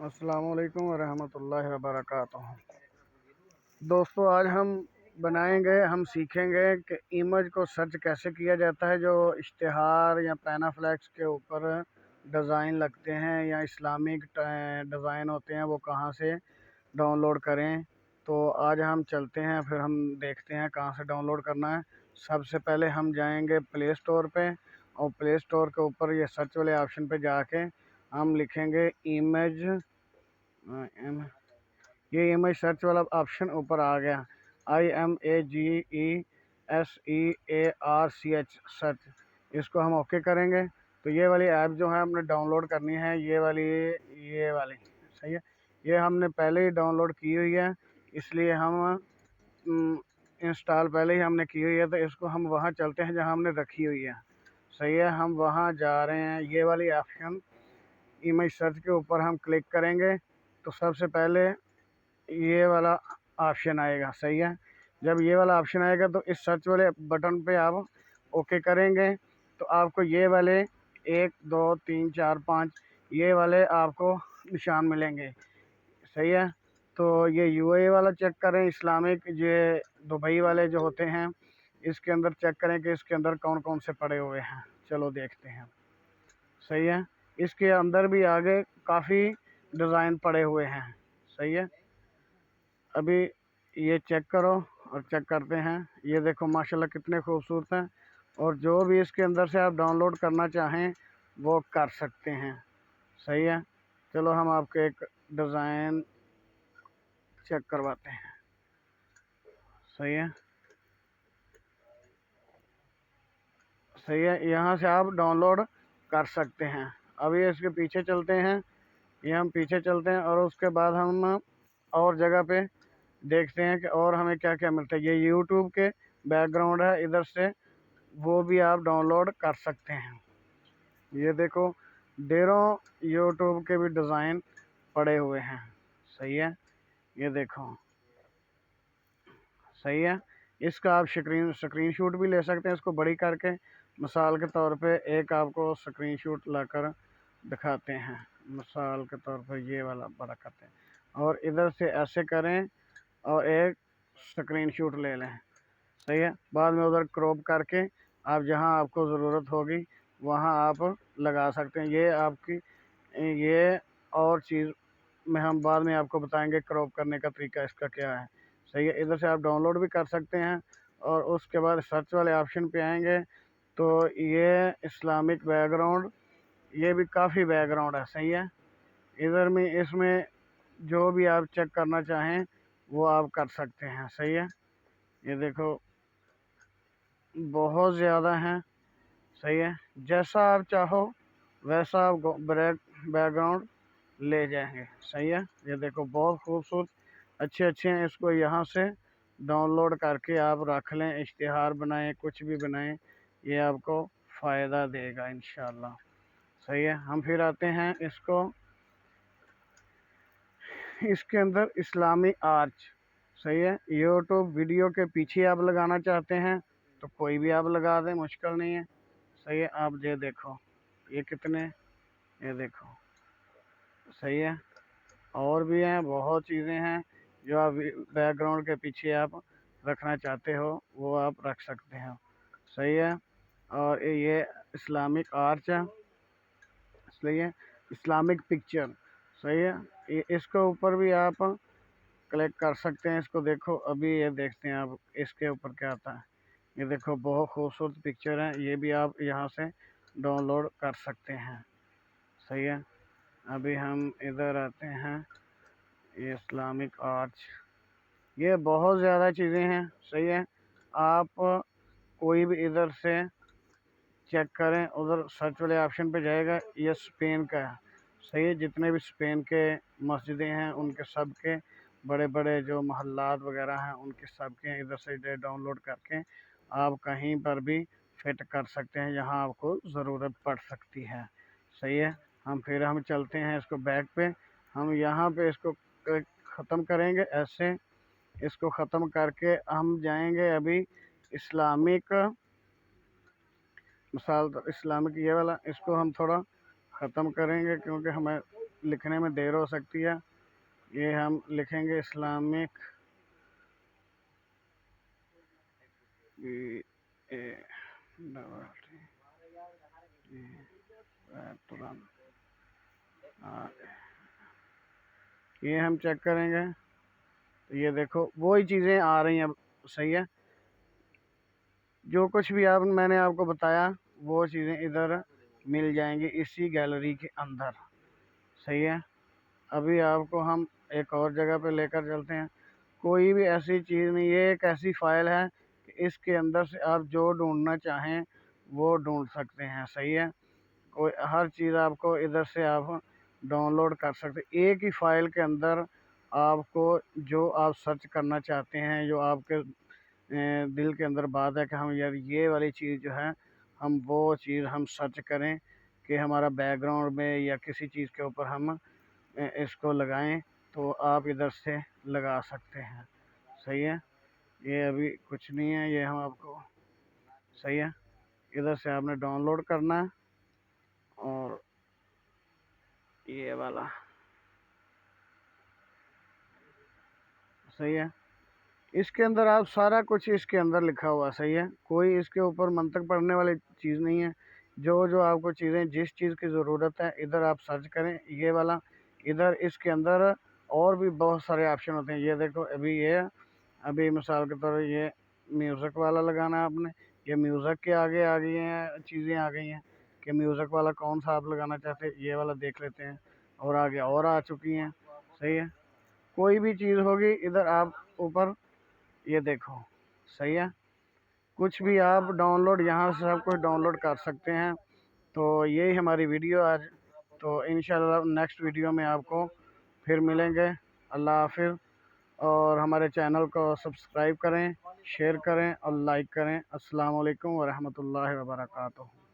अस्सलामुअलैकुम वरहमतुल्लाहि वबरकातुहू। दोस्तों, आज हम सीखेंगे कि इमेज को सर्च कैसे किया जाता है। जो इश्तिहार या पैनाफ्लेक्स के ऊपर डिज़ाइन लगते हैं या इस्लामिक डिज़ाइन होते हैं, वो कहाँ से डाउनलोड करें। तो आज हम चलते हैं, फिर हम देखते हैं कहाँ से डाउनलोड करना है। सबसे पहले हम जाएंगे प्ले स्टोर पे, और प्ले स्टोर के ऊपर ये सर्च वाले ऑप्शन पे जाके हम लिखेंगे इमेज। ये इमेज सर्च वाला ऑप्शन ऊपर आ गया, IMAGESEARCH सर्च। इसको हम ओके करेंगे तो ये वाली ऐप जो है हमने डाउनलोड करनी है, ये वाली सही है। ये हमने पहले ही डाउनलोड की हुई है, इसलिए हम इंस्टॉल पहले ही हमने की हुई है। तो इसको हम वहाँ चलते हैं जहाँ हमने रखी हुई है, सही है। हम वहाँ जा रहे हैं, ये वाली ऑप्शन इमेज सर्च के ऊपर हम क्लिक करेंगे तो सबसे पहले ये वाला ऑप्शन आएगा, सही है। जब ये वाला ऑप्शन आएगा तो इस सर्च वाले बटन पे आप ओके करेंगे तो आपको ये वाले 1 2 3 4 5 ये वाले आपको निशान मिलेंगे, सही है। तो ये यूएई वाला चेक करें, इस्लामिक ये दुबई वाले जो होते हैं, इसके अंदर चेक करें कि इसके अंदर कौन कौन से पड़े हुए हैं। चलो देखते हैं, सही है। इसके अंदर भी आगे काफ़ी डिज़ाइन पड़े हुए हैं, सही है। अभी ये चेक करो और चेक करते हैं। ये देखो माशाल्लाह कितने खूबसूरत हैं, और जो भी इसके अंदर से आप डाउनलोड करना चाहें वो कर सकते हैं, सही है। चलो हम आपको एक डिज़ाइन चेक करवाते हैं, सही है। सही है, यहाँ से आप डाउनलोड कर सकते हैं। अभी इसके पीछे चलते हैं, ये हम पीछे चलते हैं और उसके बाद हम और जगह पे देखते हैं कि और हमें क्या क्या मिलता है। ये यूट्यूब के बैकग्राउंड है, इधर से वो भी आप डाउनलोड कर सकते हैं। ये देखो ढेरों यूट्यूब के भी डिज़ाइन पड़े हुए हैं, सही है। ये देखो, सही है। इसका आप स्क्रीनशॉट भी ले सकते हैं, इसको बड़ी करके। मिसाल के तौर पे एक आपको स्क्रीनशॉट लाकर दिखाते हैं, मिसाल के तौर पर ये वाला बड़ा करते हैं और इधर से ऐसे करें और एक स्क्रीनशॉट ले लें, सही है। बाद में उधर क्रॉप करके आप जहां आपको ज़रूरत होगी वहां आप लगा सकते हैं। ये आपकी ये और चीज़ में हम बाद में आपको बताएंगे क्रॉप करने का तरीका इसका क्या है, सही है। इधर से आप डाउनलोड भी कर सकते हैं और उसके बाद सर्च वाले ऑप्शन पे आएंगे तो ये इस्लामिक बैकग्राउंड, ये भी काफ़ी बैकग्राउंड है, सही है। इधर में इसमें जो भी आप चेक करना चाहें वो आप कर सकते हैं, सही है। ये देखो बहुत ज़्यादा हैं, सही है। जैसा आप चाहो वैसा आप बैकग्राउंड ले जाएंगे, सही है। ये देखो बहुत खूबसूरत अच्छे अच्छे हैं। इसको यहाँ से डाउनलोड करके आप रख लें, इश्तिहार बनाएं, कुछ भी बनाएं, ये आपको फ़ायदा देगा इंशाल्लाह, सही है। हम फिर आते हैं इसके अंदर इस्लामिक आर्च, सही है। यूट्यूब वीडियो के पीछे आप लगाना चाहते हैं तो कोई भी आप लगा दें, मुश्किल नहीं है, सही है। आप ये देखो ये कितने, ये देखो, सही है। और भी हैं, बहुत चीज़ें हैं जो आप बैकग्राउंड के पीछे आप रखना चाहते हो वो आप रख सकते हैं, सही है। और ये इस्लामिक आर्च है, सही है। इस्लामिक पिक्चर, सही है। ये इसके ऊपर भी आप क्लिक कर सकते हैं। इसको देखो, अभी ये देखते हैं आप इसके ऊपर क्या आता है। ये देखो बहुत खूबसूरत पिक्चर है, ये भी आप यहाँ से डाउनलोड कर सकते हैं, सही है। अभी हम इधर आते हैं, ये इस्लामिक आर्च, ये बहुत ज़्यादा चीज़ें हैं, सही है। आप कोई भी इधर से चेक करें, उधर सर्च वाले ऑप्शन पे जाएगा, ये स्पेन का है, सही है। जितने भी स्पेन के मस्जिदें हैं उनके सब के बड़े बड़े जो महल्लात वगैरह हैं उनके सब के इधर से डाउनलोड करके आप कहीं पर भी फिट कर सकते हैं जहां आपको ज़रूरत पड़ सकती है, सही है। हम चलते हैं इसको बैक पे, हम यहाँ पे इसको ख़त्म करेंगे ऐसे। इसको ख़त्म करके हम जाएंगे अभी इस्लामिक, मिसाल तो इस्लामिक ये वाला, इसको हम थोड़ा ख़त्म करेंगे क्योंकि हमें लिखने में देर हो सकती है। ये हम लिखेंगे इस्लामिक ये हम चेक करेंगे तो ये देखो वही चीज़ें आ रही हैं। सही है, जो कुछ भी मैंने आपको बताया वो चीज़ें इधर मिल जाएंगी इसी गैलरी के अंदर। सही है, अभी आपको हम एक और जगह पे लेकर चलते हैं। कोई भी ऐसी चीज़ नहीं, ये एक ऐसी फ़ाइल है कि इसके अंदर से आप जो ढूंढना चाहें वो ढूंढ सकते हैं। सही है, कोई हर चीज़ आपको इधर से आप डाउनलोड कर सकते। एक ही फ़ाइल के अंदर आपको जो आप सर्च करना चाहते हैं, जो आपके दिल के अंदर बात है कि हम यार ये वाली चीज़ जो है हम वो चीज़ हम सर्च करें कि हमारा बैकग्राउंड में या किसी चीज़ के ऊपर हम इसको लगाएं, तो आप इधर से लगा सकते हैं। सही है, ये अभी कुछ नहीं है, ये हम आपको सही है इधर से आपने डाउनलोड करना है। और ये वाला सही है, इसके अंदर आप सारा कुछ इसके अंदर लिखा हुआ। सही है, कोई इसके ऊपर मंतक पढ़ने वाली चीज़ नहीं है। जो जो आपको चीज़ें जिस चीज़ की ज़रूरत है इधर आप सर्च करें। ये वाला इधर इसके अंदर और भी बहुत सारे ऑप्शन होते हैं। ये देखो अभी ये अभी मिसाल के तौर पर ये म्यूज़िक वाला लगाना है आपने, ये म्यूज़िक के आगे आ गई हैं चीज़ें आ गई हैं कि म्यूज़िक वाला कौन सा आप लगाना चाहते हैं, ये वाला देख लेते हैं। और आगे और आ चुकी हैं। सही है, कोई भी चीज़ होगी इधर आप ऊपर ये देखो। सही है, कुछ भी आप डाउनलोड यहाँ से सब कुछ डाउनलोड कर सकते हैं। तो यही हमारी वीडियो आज। तो इंशाल्लाह नेक्स्ट वीडियो में आपको फिर मिलेंगे। अल्लाह हाफिज़। और हमारे चैनल को सब्सक्राइब करें, शेयर करें और लाइक करें। अस्सलाम वालेकुम व रहमतुल्लाहि व बरकातुहू।